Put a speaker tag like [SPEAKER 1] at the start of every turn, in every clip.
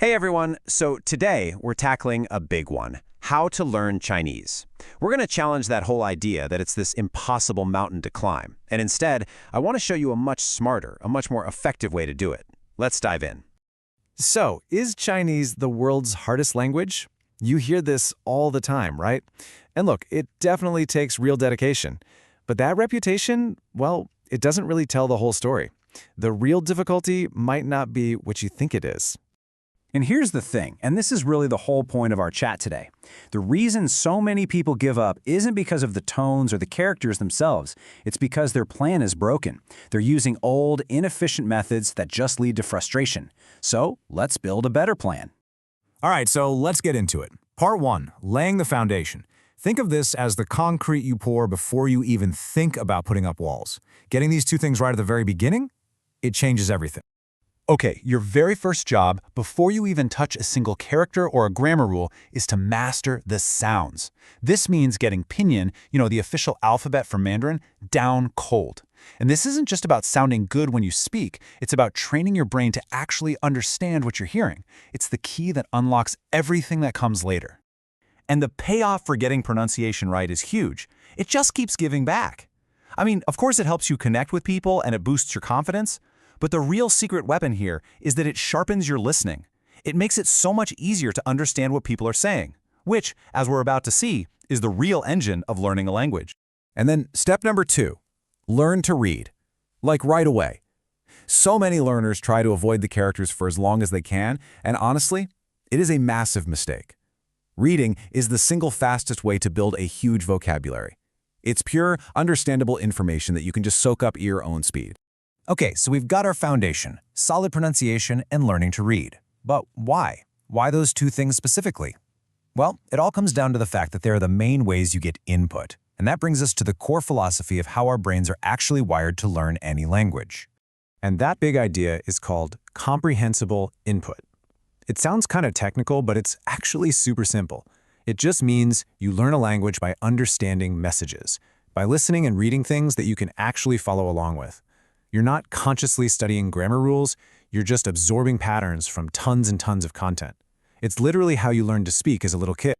[SPEAKER 1] Hey everyone, so today we're tackling a big one, how to learn Chinese. We're going to challenge that whole idea that it's this impossible mountain to climb, and instead, I want to show you a much smarter, a much more effective way to do it. Let's dive in.
[SPEAKER 2] So, is Chinese the world's hardest language? You hear this all the time, right? And look, it definitely takes real dedication. But that reputation, well, it doesn't really tell the whole story. The real difficulty might not be what you think it is.
[SPEAKER 3] And here's the thing, and this is really the whole point of our chat today. The reason so many people give up isn't because of the tones or the characters themselves. It's because their plan is broken. They're using old, inefficient methods that just lead to frustration. So let's build a better plan.
[SPEAKER 4] All right, so let's get into it. Part 1, laying the foundation. Think of this as the concrete you pour before you even think about putting up walls. Getting these two things right at the very beginning, it changes everything.
[SPEAKER 5] Okay, your very first job, before you even touch a single character or a grammar rule, is to master the sounds. This means getting pinyin, the official alphabet for Mandarin, down cold. And this isn't just about sounding good when you speak, it's about training your brain to actually understand what you're hearing. It's the key that unlocks everything that comes later.
[SPEAKER 6] And the payoff for getting pronunciation right is huge. It just keeps giving back. I mean, of course it helps you connect with people and it boosts your confidence, but the real secret weapon here is that it sharpens your listening. It makes it so much easier to understand what people are saying, which, as we're about to see, is the real engine of learning a language.
[SPEAKER 4] And then step number 2, learn to read. Like right away. So many learners try to avoid the characters for as long as they can, and honestly, it is a massive mistake. Reading is the single fastest way to build a huge vocabulary. It's pure, understandable information that you can just soak up at your own speed.
[SPEAKER 3] Okay, so we've got our foundation, solid pronunciation, and learning to read. But why? Why those two things specifically? Well, it all comes down to the fact that they're the main ways you get input. And that brings us to the core philosophy of how our brains are actually wired to learn any language.
[SPEAKER 2] And that big idea is called comprehensible input. It sounds kind of technical, but it's actually super simple. It just means you learn a language by understanding messages, by listening and reading things that you can actually follow along with. You're not consciously studying grammar rules, you're just absorbing patterns from tons and tons of content. It's literally how you learned to speak as a little kid.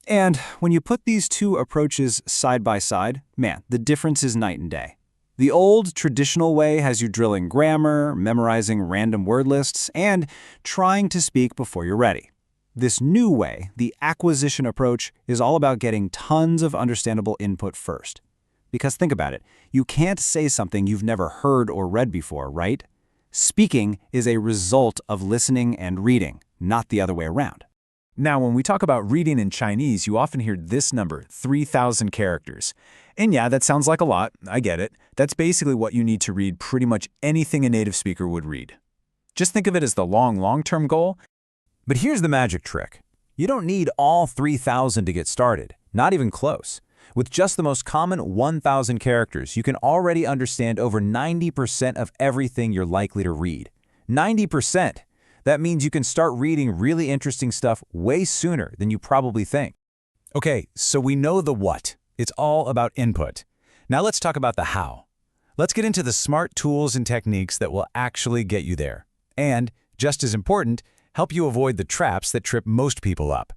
[SPEAKER 3] And when you put these two approaches side by side, man, the difference is night and day. The old, traditional way has you drilling grammar, memorizing random word lists, and trying to speak before you're ready. This new way, the acquisition approach, is all about getting tons of understandable input first. Because think about it, you can't say something you've never heard or read before, right? Speaking is a result of listening and reading, not the other way around.
[SPEAKER 5] Now, when we talk about reading in Chinese, you often hear this number, 3,000 characters. And yeah, that sounds like a lot, I get it. That's basically what you need to read pretty much anything a native speaker would read. Just think of it as the long-term goal.
[SPEAKER 6] But here's the magic trick. You don't need all 3,000 to get started, not even close. With just the most common 1,000 characters, you can already understand over 90% of everything you're likely to read. 90%! That means you can start reading really interesting stuff way sooner than you probably think.
[SPEAKER 5] Okay, so we know the what. It's all about input. Now let's talk about the how. Let's get into the smart tools and techniques that will actually get you there. And, just as important, help you avoid the traps that trip most people up.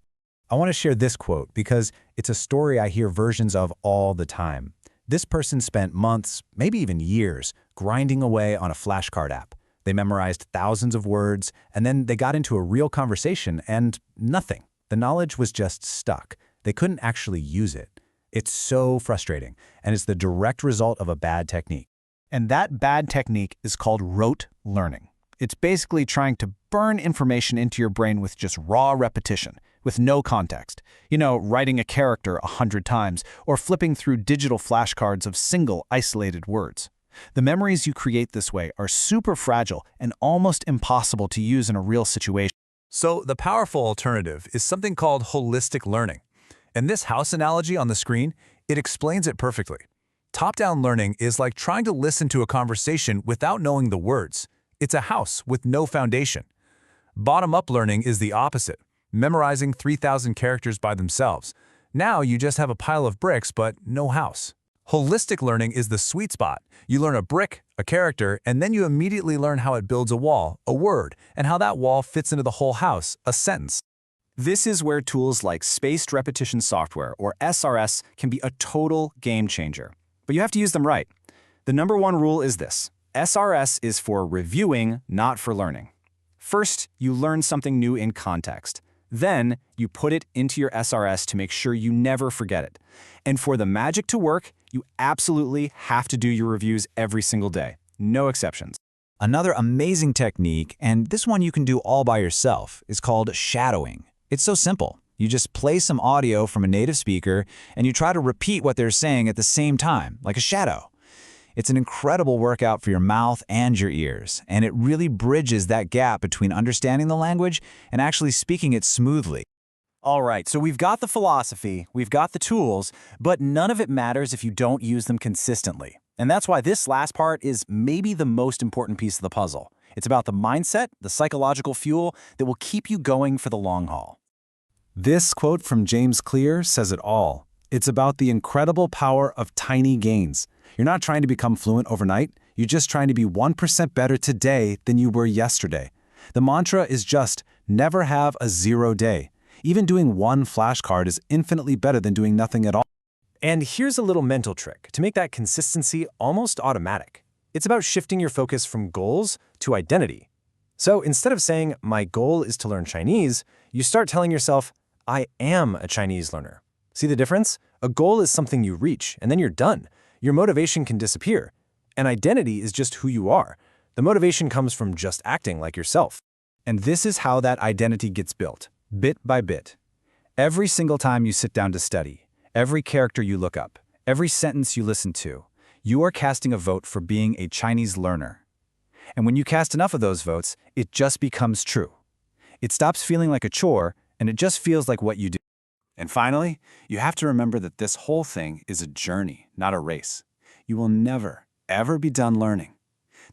[SPEAKER 2] I want to share this quote because it's a story I hear versions of all the time. This person spent months, maybe even years, grinding away on a flashcard app. They memorized thousands of words, and then they got into a real conversation and nothing. The knowledge was just stuck. They couldn't actually use it. It's so frustrating, and it's the direct result of a bad technique.
[SPEAKER 3] And that bad technique is called rote learning. It's basically trying to burn information into your brain with just raw repetition, with no context. Writing a character 100 times or flipping through digital flashcards of single, isolated words. The memories you create this way are super fragile and almost impossible to use in a real situation.
[SPEAKER 5] So the powerful alternative is something called holistic learning. And this house analogy on the screen, it explains it perfectly. Top-down learning is like trying to listen to a conversation without knowing the words. It's a house with no foundation. Bottom-up learning is the opposite, memorizing 3,000 characters by themselves. Now you just have a pile of bricks, but no house.
[SPEAKER 4] Holistic learning is the sweet spot. You learn a brick, a character, and then you immediately learn how it builds a wall, a word, and how that wall fits into the whole house, a sentence.
[SPEAKER 3] This is where tools like spaced repetition software, or SRS, can be a total game changer. But you have to use them right. The number one rule is this: SRS is for reviewing, not for learning. First, you learn something new in context. Then, you put it into your SRS to make sure you never forget it. And for the magic to work, you absolutely have to do your reviews every single day. No exceptions.
[SPEAKER 6] Another amazing technique, and this one you can do all by yourself, is called shadowing. It's so simple. You just play some audio from a native speaker and you try to repeat what they're saying at the same time, like a shadow. It's an incredible workout for your mouth and your ears, and it really bridges that gap between understanding the language and actually speaking it smoothly.
[SPEAKER 3] All right, so we've got the philosophy, we've got the tools, but none of it matters if you don't use them consistently. And that's why this last part is maybe the most important piece of the puzzle. It's about the mindset, the psychological fuel that will keep you going for the long haul.
[SPEAKER 2] This quote from James Clear says it all. It's about the incredible power of tiny gains. You're not trying to become fluent overnight. You're just trying to be 1% better today than you were yesterday. The mantra is just never have a zero day. Even doing one flashcard is infinitely better than doing nothing at all.
[SPEAKER 1] And here's a little mental trick to make that consistency almost automatic. It's about shifting your focus from goals to identity. So instead of saying, my goal is to learn Chinese, you start telling yourself, I am a Chinese learner. See the difference? A goal is something you reach, and then you're done. Your motivation can disappear. An identity is just who you are. The motivation comes from just acting like yourself.
[SPEAKER 5] And this is how that identity gets built, bit by bit. Every single time you sit down to study, every character you look up, every sentence you listen to, you are casting a vote for being a Chinese learner. And when you cast enough of those votes, it just becomes true. It stops feeling like a chore, and it just feels like what you do.
[SPEAKER 3] And finally, you have to remember that this whole thing is a journey, not a race. You will never, ever be done learning.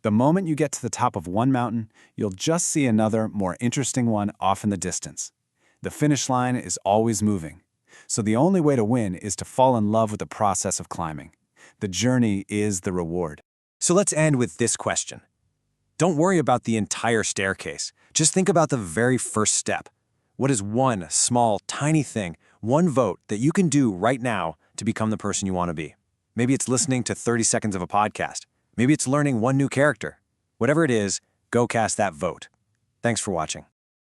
[SPEAKER 3] The moment you get to the top of one mountain, you'll just see another, more interesting one off in the distance. The finish line is always moving. So the only way to win is to fall in love with the process of climbing. The journey is the reward.
[SPEAKER 1] So let's end with this question. Don't worry about the entire staircase. Just think about the very first step. What is one small, tiny thing, one vote that you can do right now to become the person you want to be? Maybe it's listening to 30 seconds of a podcast. Maybe it's learning one new character. Whatever it is, go cast that vote. Thanks for watching.